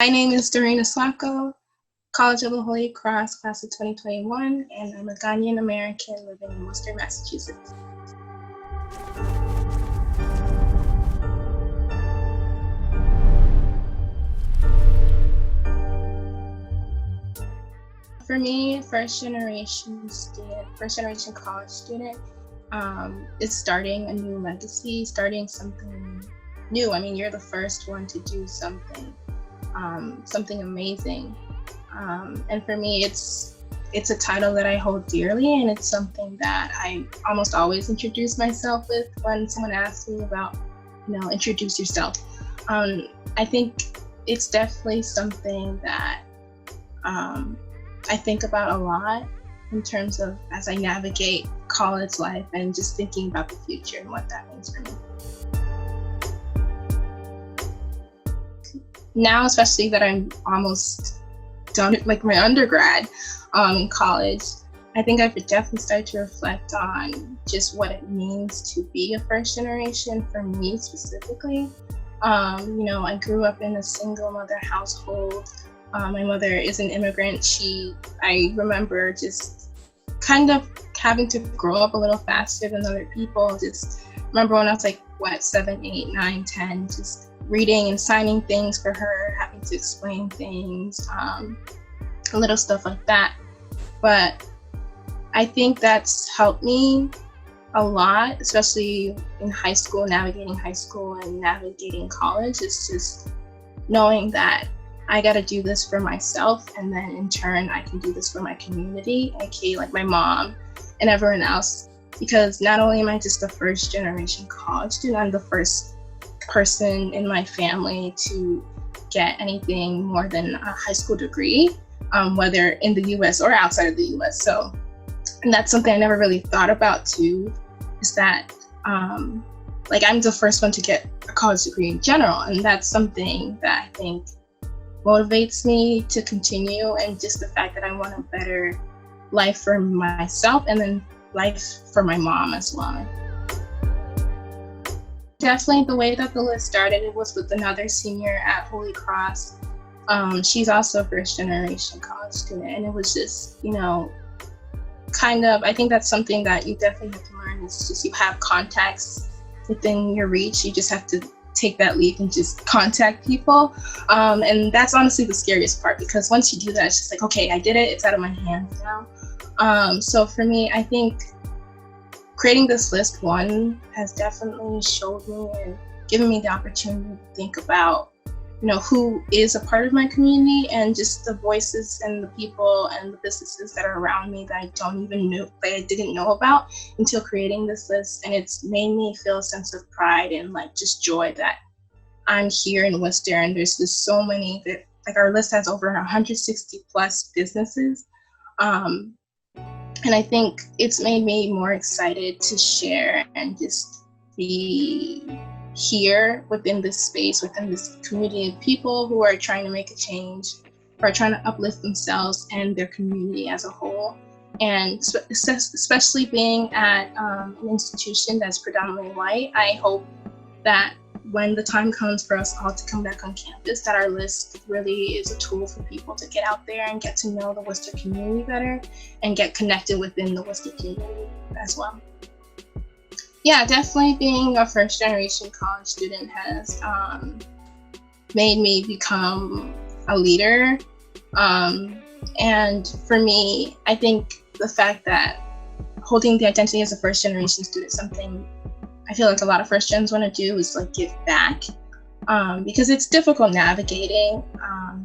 My name is Dorean Asuako, College of the Holy Cross, class of 2021, and I'm a Ghanaian American living in Worcester, Massachusetts. For me, first generation college student, is starting a new legacy, starting something new. I mean, you're the first one to do something amazing. And for me, it's a title that I hold dearly, and it's something that I almost always introduce myself with when someone asks me about, introduce yourself. I think it's definitely something that I think about a lot in terms of as I navigate college life and just thinking about the future and what that means for me. Now, especially that I'm almost done like my undergrad in college, I think I've definitely started to reflect on just what it means to be a first generation for me specifically. I grew up in a single mother household. My mother is an immigrant. I remember just kind of having to grow up a little faster than other people. Just remember when I was like, 7, 8, 9, 10, just reading and signing things for her, having to explain things, little stuff like that. But I think that's helped me a lot, especially in high school, navigating high school and navigating college. It's just knowing that I got to do this for myself, and then in turn, I can do this for my community, aka like my mom and everyone else. Because not only am I just a first generation college student, I'm the first person in my family to get anything more than a high school degree, whether in the US or outside of the US. And that's something I never really thought about too, is that I'm the first one to get a college degree in general. And that's something that I think motivates me to continue, and just the fact that I want a better life for myself and then life for my mom as well. Definitely the way that the list started, it was with another senior at Holy Cross. She's also a first generation college student, and it was just, I think that's something that you definitely have to learn, is just you have contacts within your reach. You just have to take that leap and just contact people. And that's honestly the scariest part, because once you do that, it's just like, okay, I did it, it's out of my hands now. So for me, I think creating this list, has definitely showed me and given me the opportunity to think about, who is a part of my community, and just the voices and the people and the businesses that are around me that I don't even know, that I didn't know about until creating this list. And it's made me feel a sense of pride and just joy that I'm here in Worcester, and there's just so many that, our list has over 160 plus businesses. And I think it's made me more excited to share and just be here within this space, within this community of people who are trying to make a change, who are trying to uplift themselves and their community as a whole. And especially being at an institution that's predominantly white, I hope that when the time comes for us all to come back on campus, that our list really is a tool for people to get out there and get to know the Worcester community better and get connected within the Worcester community as well. Yeah, definitely being a first generation college student has made me become a leader. And for me, I think the fact that holding the identity as a first generation student is something I feel like a lot of first gens want to do, is give back, because it's difficult navigating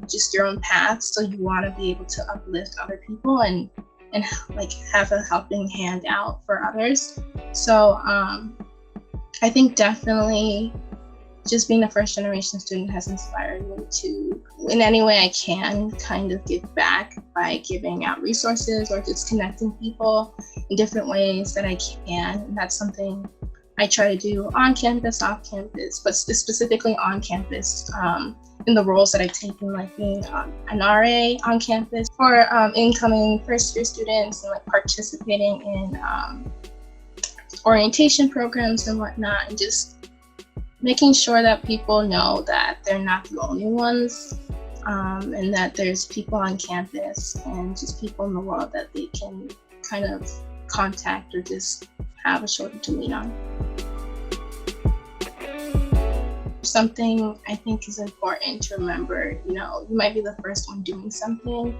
just your own path. So you want to be able to uplift other people and have a helping hand out for others. So I think definitely just being a first generation student has inspired me to, in any way I can, kind of give back by giving out resources or just connecting people in different ways that I can. And that's something I try to do on campus, off campus, but specifically on campus, in the roles that I take in being an RA on campus for incoming first year students, and participating in orientation programs and whatnot, and just making sure that people know that they're not the only ones and that there's people on campus and just people in the world that they can kind of contact or just have a shoulder to lean on. Something I think is important to remember, you might be the first one doing something,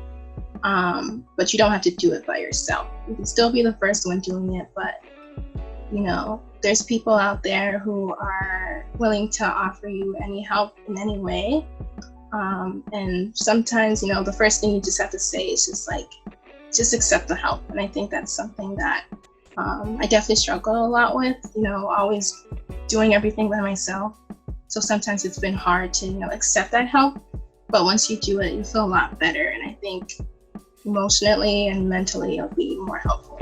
but you don't have to do it by yourself. You can still be the first one doing it, but there's people out there who are willing to offer you any help in any way. And sometimes, the first thing you just have to say is just accept the help. And I think that's something that I definitely struggle a lot with, always doing everything by myself. So sometimes it's been hard to, accept that help. But once you do it, you feel a lot better. And I think emotionally and mentally, it'll be more helpful.